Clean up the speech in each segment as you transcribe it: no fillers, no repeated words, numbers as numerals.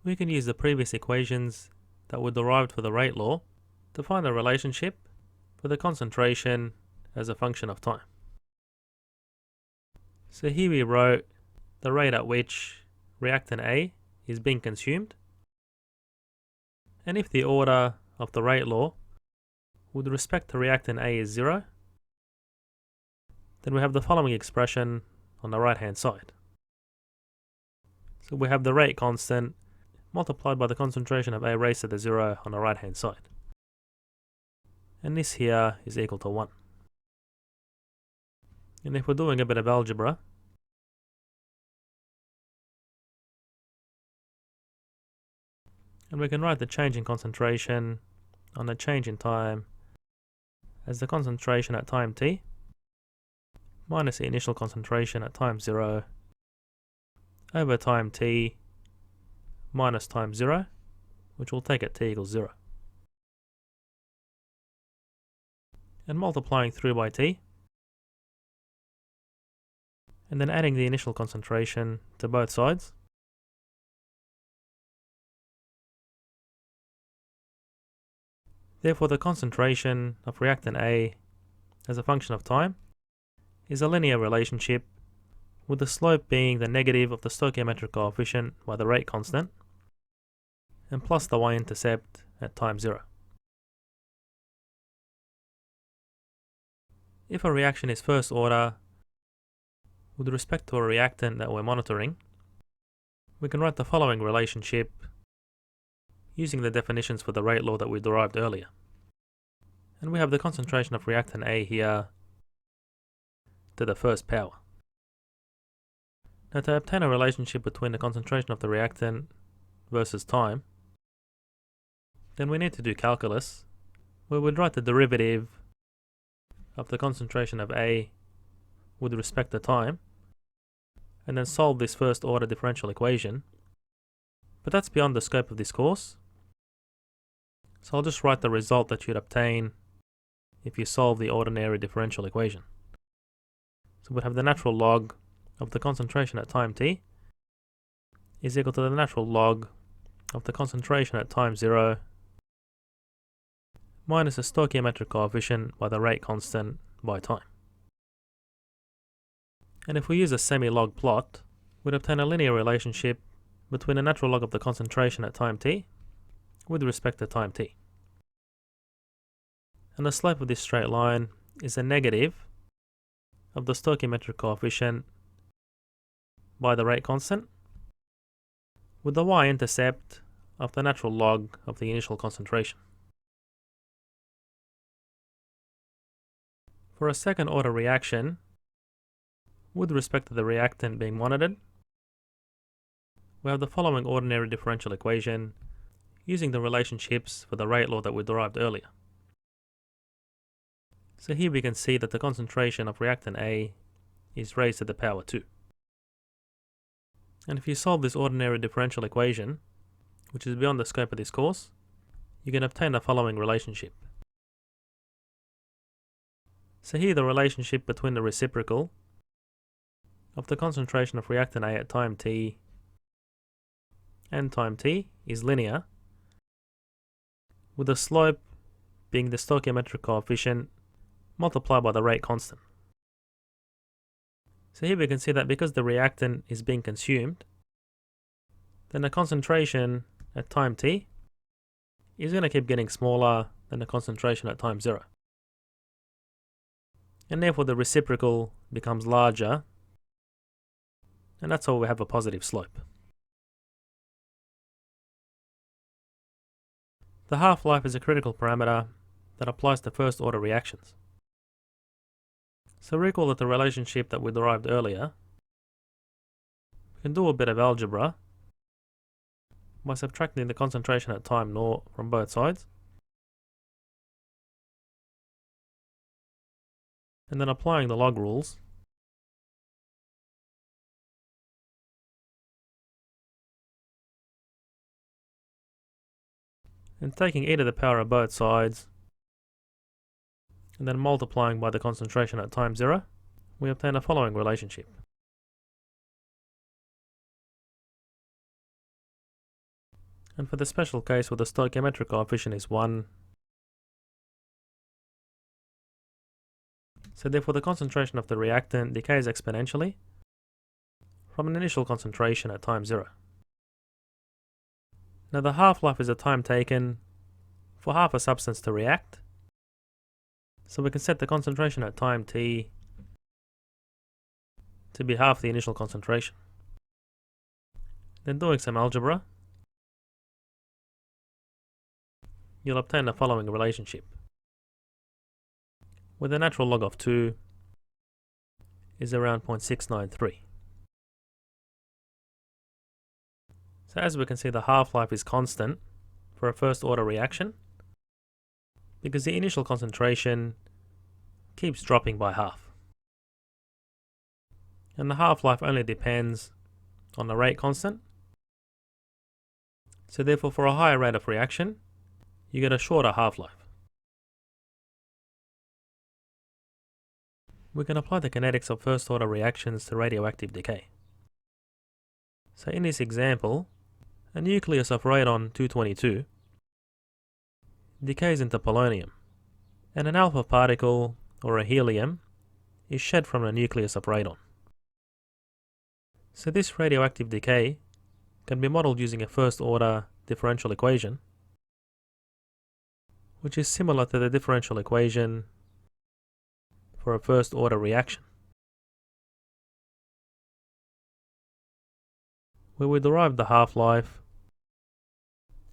we can use the previous equations that were derived for the rate law to find the relationship for the concentration as a function of time. So here we wrote the rate at which reactant A is being consumed, and if the order of the rate law with respect to reactant A is 0, then we have the following expression on the right hand side. So we have the rate constant multiplied by the concentration of A raised to the 0 on the right hand side. And this here is equal to 1. And if we're doing a bit of algebra, and we can write the change in concentration on the change in time as the concentration at time t minus the initial concentration at time 0 over time t minus time 0, which will take at t equals 0. And multiplying through by t, and then adding the initial concentration to both sides. Therefore, the concentration of reactant A as a function of time is a linear relationship, with the slope being the negative of the stoichiometric coefficient by the rate constant, and plus the y-intercept at time 0. If a reaction is first order with respect to a reactant that we're monitoring, we can write the following relationship using the definitions for the rate law that we derived earlier. And we have the concentration of reactant A here to the first power. Now, to obtain a relationship between the concentration of the reactant versus time, then we need to do calculus, where we'd write the derivative of the concentration of A with respect to time, and then solve this first order differential equation. But that's beyond the scope of this course, so I'll just write the result that you'd obtain if you solve the ordinary differential equation. So we'd have the natural log of the concentration at time t is equal to the natural log of the concentration at time 0 minus the stoichiometric coefficient by the rate constant by time. And if we use a semi-log plot, we'd obtain a linear relationship between the natural log of the concentration at time t with respect to time t. And the slope of this straight line is a negative of the stoichiometric coefficient by the rate constant, with the y-intercept of the natural log of the initial concentration. For a second order reaction, with respect to the reactant being monitored, we have the following ordinary differential equation using the relationships for the rate law that we derived earlier. So here we can see that the concentration of reactant A is raised to the power 2. And if you solve this ordinary differential equation, which is beyond the scope of this course, you can obtain the following relationship. So here the relationship between the reciprocal of the concentration of reactant A at time t and time t is linear, with the slope being the stoichiometric coefficient multiplied by the rate constant. So here we can see that because the reactant is being consumed, then the concentration at time t is going to keep getting smaller than the concentration at time 0. And therefore the reciprocal becomes larger, and that's why we have a positive slope. The half-life is a critical parameter that applies to first order reactions. So recall that the relationship that we derived earlier, we can do a bit of algebra by subtracting the concentration at time 0 from both sides, and then applying the log rules. And taking e to the power of both sides, and then multiplying by the concentration at time 0, we obtain the following relationship. And for the special case where the stoichiometric coefficient is 1, so therefore the concentration of the reactant decays exponentially from an initial concentration at time 0. Now the half-life is the time taken for half a substance to react, so we can set the concentration at time t to be half the initial concentration. Then doing some algebra, you'll obtain the following relationship, where the natural log of 2 is around 0.693. So as we can see, the half-life is constant for a first order reaction because the initial concentration keeps dropping by half. And the half-life only depends on the rate constant. So therefore for a higher rate of reaction, you get a shorter half-life. We can apply the kinetics of first order reactions to radioactive decay. So in this example, a nucleus of radon-222 decays into polonium, and an alpha particle, or a helium, is shed from the nucleus of radon. So this radioactive decay can be modeled using a first order differential equation, which is similar to the differential equation for a first order reaction, where we derive the half-life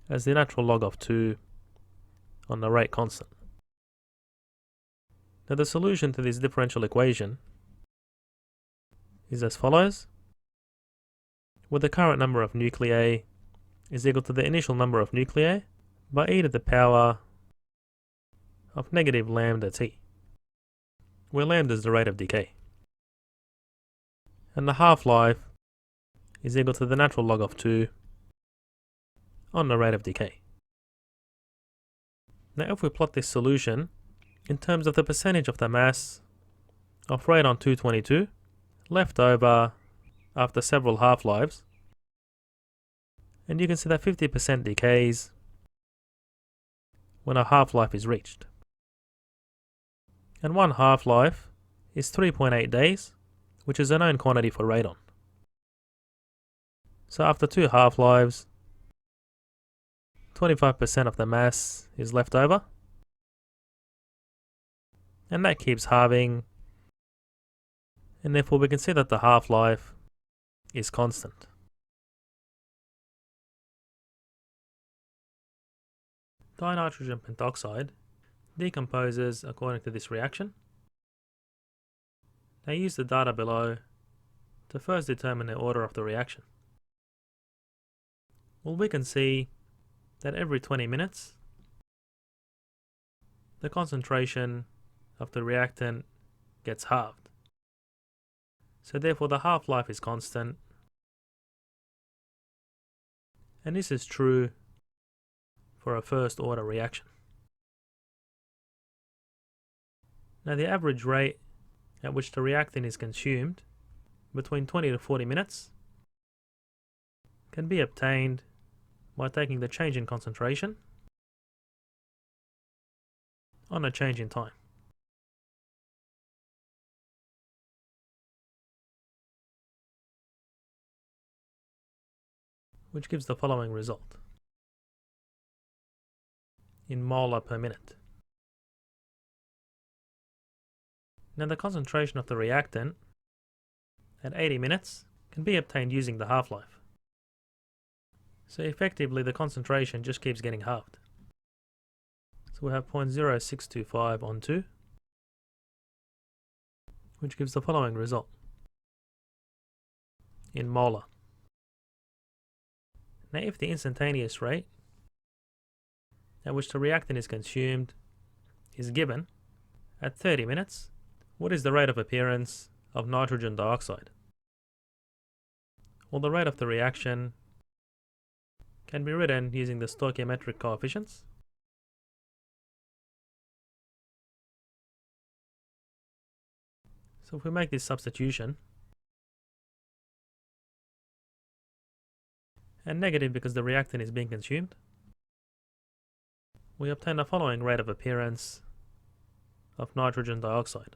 as the natural log of 2 on the rate constant. Now the solution to this differential equation is as follows, where the current number of nuclei is equal to the initial number of nuclei by e to the power of negative lambda t, where lambda is the rate of decay. And the half-life is equal to the natural log of 2 on the rate of decay. Now if we plot this solution in terms of the percentage of the mass of radon-222 left over after several half-lives, and you can see that 50% decays when a half-life is reached. And one half-life is 3.8 days, which is a known quantity for radon. So after 2 half-lives, 25% of the mass is left over, and that keeps halving, and therefore we can see that the half-life is constant. Dinitrogen pentoxide decomposes according to this reaction. Now use the data below to first determine the order of the reaction. Well, we can see that every 20 minutes, the concentration of the reactant gets halved. So therefore the half-life is constant, and this is true for a first order reaction. Now the average rate at which the reactant is consumed between 20 to 40 minutes can be obtained by taking the change in concentration on a change in time. Which gives the following result in molar per minute. Now the concentration of the reactant at 80 minutes can be obtained using the half-life. So effectively the concentration just keeps getting halved. So we have 0.0625 on 2, which gives the following result in molar. Now if the instantaneous rate at which the reactant is consumed is given at 30 minutes, what is the rate of appearance of nitrogen dioxide? Well, the rate of the reaction can be written using the stoichiometric coefficients. So if we make this substitution and negative because the reactant is being consumed, we obtain the following rate of appearance of nitrogen dioxide.